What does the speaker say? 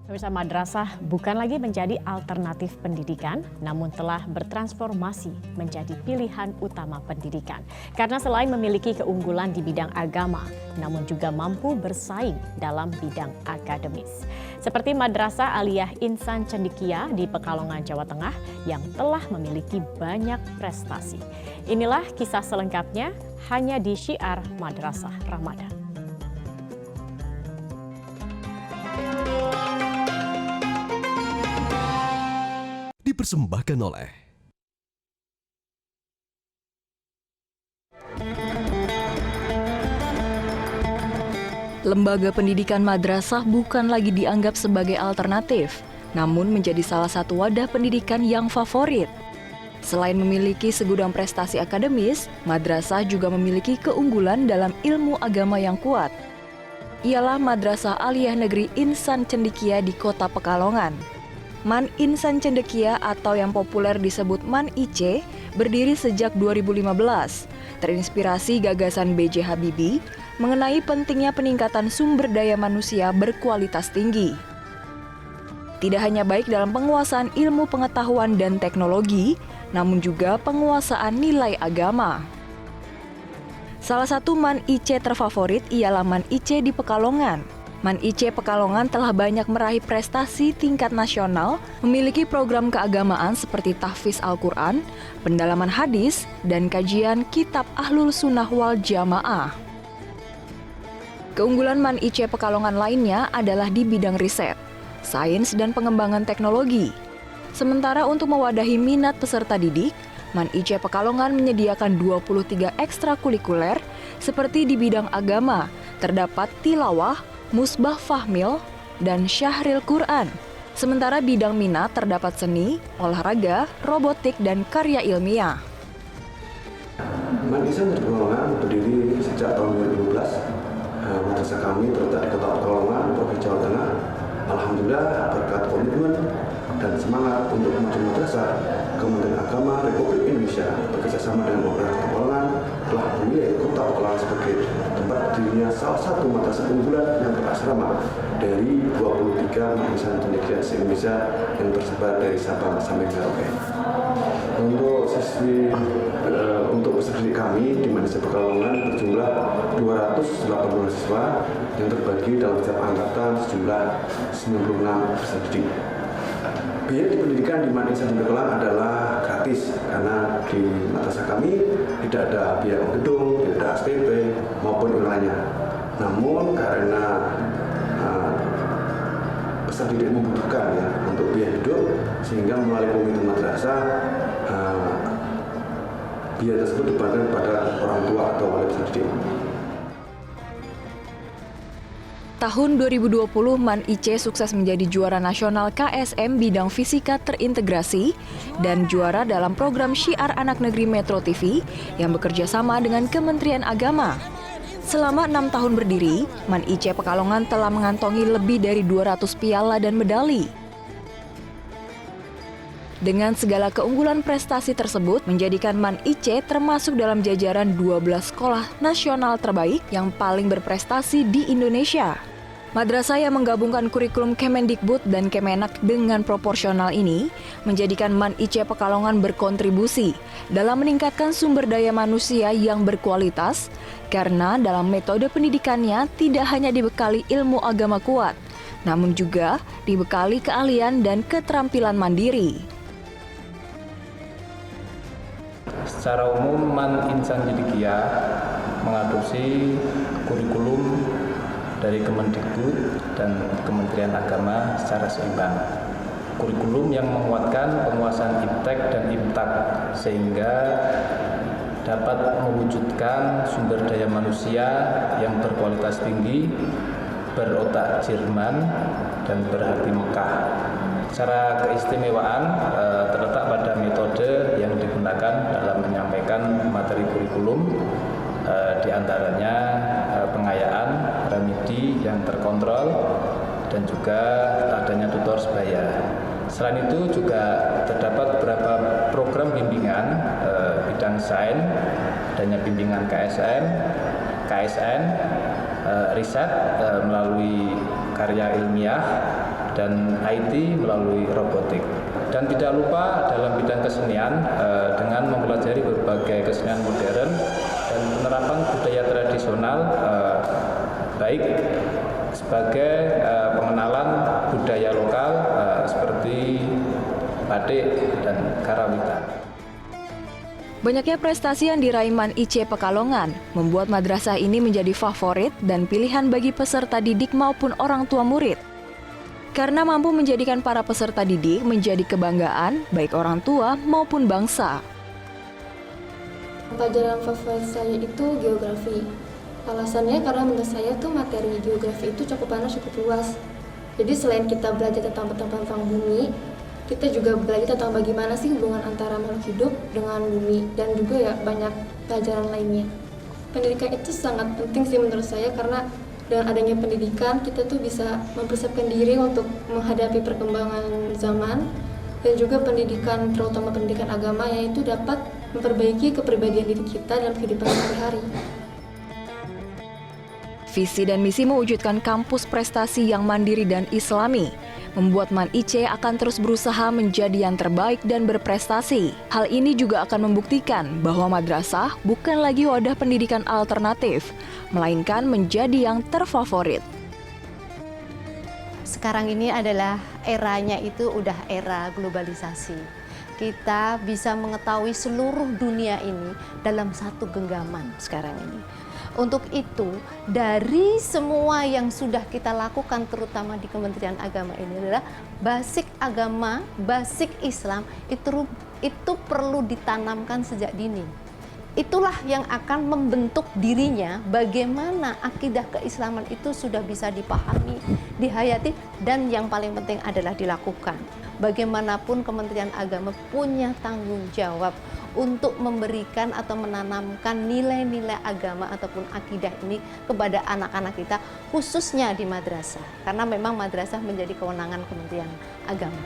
Pemirsa, madrasah bukan lagi menjadi alternatif pendidikan, namun telah bertransformasi menjadi pilihan utama pendidikan. Karena selain memiliki keunggulan di bidang agama, namun juga mampu bersaing dalam bidang akademis. Seperti Madrasah Aliyah Insan Cendekia di Pekalongan, Jawa Tengah yang telah memiliki banyak prestasi. Inilah kisah selengkapnya hanya di Syiar Madrasah Ramadan. Dipersembahkan oleh Lembaga pendidikan madrasah bukan lagi dianggap sebagai alternatif, namun menjadi salah satu wadah pendidikan yang favorit. Selain memiliki segudang prestasi akademis, madrasah juga memiliki keunggulan dalam ilmu agama yang kuat. Ialah Madrasah Aliyah Negeri Insan Cendekia di Kota Pekalongan. MAN Insan Cendekia atau yang populer disebut MAN IC berdiri sejak 2015, terinspirasi gagasan B.J. Habibie mengenai pentingnya peningkatan sumber daya manusia berkualitas tinggi. Tidak hanya baik dalam penguasaan ilmu pengetahuan dan teknologi, namun juga penguasaan nilai agama. Salah satu MAN IC terfavorit ialah MAN IC di Pekalongan. MAN IC Pekalongan telah banyak meraih prestasi tingkat nasional, memiliki program keagamaan seperti tahfiz Al-Quran, pendalaman hadis, dan kajian kitab Ahlul Sunnah wal Jamaah. Keunggulan MAN IC Pekalongan lainnya adalah di bidang riset, sains, dan pengembangan teknologi. Sementara untuk mewadahi minat peserta didik, MAN IC Pekalongan menyediakan 23 ekstrakurikuler seperti di bidang agama, terdapat tilawah, musbah fahmil, dan syahril Quran. Sementara bidang minat terdapat seni, olahraga, robotik, dan karya ilmiah. MAN Insan Pekalongan berdiri sejak tahun 2012. Madrasah kami terletak di Kota Pekalongan, Provinsi Jawa Tengah. Alhamdulillah berkat komitmen dan semangat untuk kemajuan madrasah, Kementerian Agama Republik Indonesia bekerjasama dengan pemerintah Pekalongan telah memilih Kota Pekalongan sebagai tempat berdirinya salah satu madrasah unggulan yang berasrama dari 23 MAN Insan Cendekia se-Indonesia yang tersebar dari Sabang sampai Merauke. Untuk peserta didik kami di Madrasah Pekalongan berjumlah 280 siswa yang terbagi dalam setiap angkatan sejumlah 96 peserta didik. Biaya di pendidikan di MAN Insan Pekalongan adalah gratis karena di madrasah kami tidak ada biaya gedung, tidak ada SPP maupun lainnya. Namun karena peserta didik membutuhkan untuk biaya hidup, sehingga melalui komitmen madrasah biaya tersebut dibebankan kepada orang tua atau wali peserta didik. Tahun 2020, MAN IC sukses menjadi juara nasional KSM bidang fisika terintegrasi dan juara dalam program Syiar Anak Negeri Metro TV yang bekerja sama dengan Kementerian Agama. Selama 6 tahun berdiri, MAN IC Pekalongan telah mengantongi lebih dari 200 piala dan medali. Dengan segala keunggulan prestasi tersebut, menjadikan MAN IC termasuk dalam jajaran 12 sekolah nasional terbaik yang paling berprestasi di Indonesia. Madrasah yang menggabungkan kurikulum Kemendikbud dan Kemenak dengan proporsional ini menjadikan MAN IC Pekalongan berkontribusi dalam meningkatkan sumber daya manusia yang berkualitas karena dalam metode pendidikannya tidak hanya dibekali ilmu agama kuat, namun juga dibekali keahlian dan keterampilan mandiri. Secara umum, MAN Insan Cendekia mengadopsi kurikulum dari Kemendikbud dan Kementerian Agama secara seimbang. Kurikulum yang menguatkan penguasaan iptek dan imtak sehingga dapat mewujudkan sumber daya manusia yang berkualitas tinggi, berotak Jerman, dan berhati Mekah. Secara keistimewaan terletak pada metode yang digunakan dalam menyampaikan materi kurikulum, di antaranya pengayaan, remedi yang terkontrol, dan juga adanya tutor sebaya. Selain itu juga terdapat beberapa program bimbingan bidang sains, adanya bimbingan KSN, riset melalui karya ilmiah, dan IT melalui robotik. Dan tidak lupa dalam bidang kesenian dengan mempelajari berbagai kesenian modern dan penerapan budaya tradisional baik sebagai pengenalan budaya lokal seperti batik dan karawitan. Banyaknya prestasi yang diraih MAN IC Pekalongan membuat madrasah ini menjadi favorit dan pilihan bagi peserta didik maupun orang tua murid. Karena mampu menjadikan para peserta didik menjadi kebanggaan baik orang tua maupun bangsa. Pelajaran favorit saya itu geografi. Alasannya karena menurut saya tuh materi geografi itu cakupannya cukup luas. Jadi selain kita belajar tentang bumi, kita juga belajar tentang bagaimana sih hubungan antara makhluk hidup dengan bumi dan juga ya banyak pelajaran lainnya. Pendidikan itu sangat penting sih menurut saya karena dengan adanya pendidikan kita tuh bisa mempersiapkan diri untuk menghadapi perkembangan zaman dan juga pendidikan terutama pendidikan agama yaitu dapat memperbaiki kepribadian diri kita dalam kehidupan sehari-hari. Visi dan misi mewujudkan kampus prestasi yang mandiri dan islami, membuat MAN IC akan terus berusaha menjadi yang terbaik dan berprestasi. Hal ini juga akan membuktikan bahwa madrasah bukan lagi wadah pendidikan alternatif, melainkan menjadi yang terfavorit. Sekarang ini adalah eranya itu udah era globalisasi. Kita bisa mengetahui seluruh dunia ini dalam satu genggaman sekarang ini. Untuk itu, dari semua yang sudah kita lakukan terutama di Kementerian Agama ini adalah basic agama, basic Islam itu perlu ditanamkan sejak dini. Itulah yang akan membentuk dirinya bagaimana akidah keislaman itu sudah bisa dipahami, dihayati, dan yang paling penting adalah dilakukan. Bagaimanapun Kementerian Agama punya tanggung jawab untuk memberikan atau menanamkan nilai-nilai agama ataupun akidah ini kepada anak-anak kita, khususnya di madrasah. Karena memang madrasah menjadi kewenangan Kementerian Agama.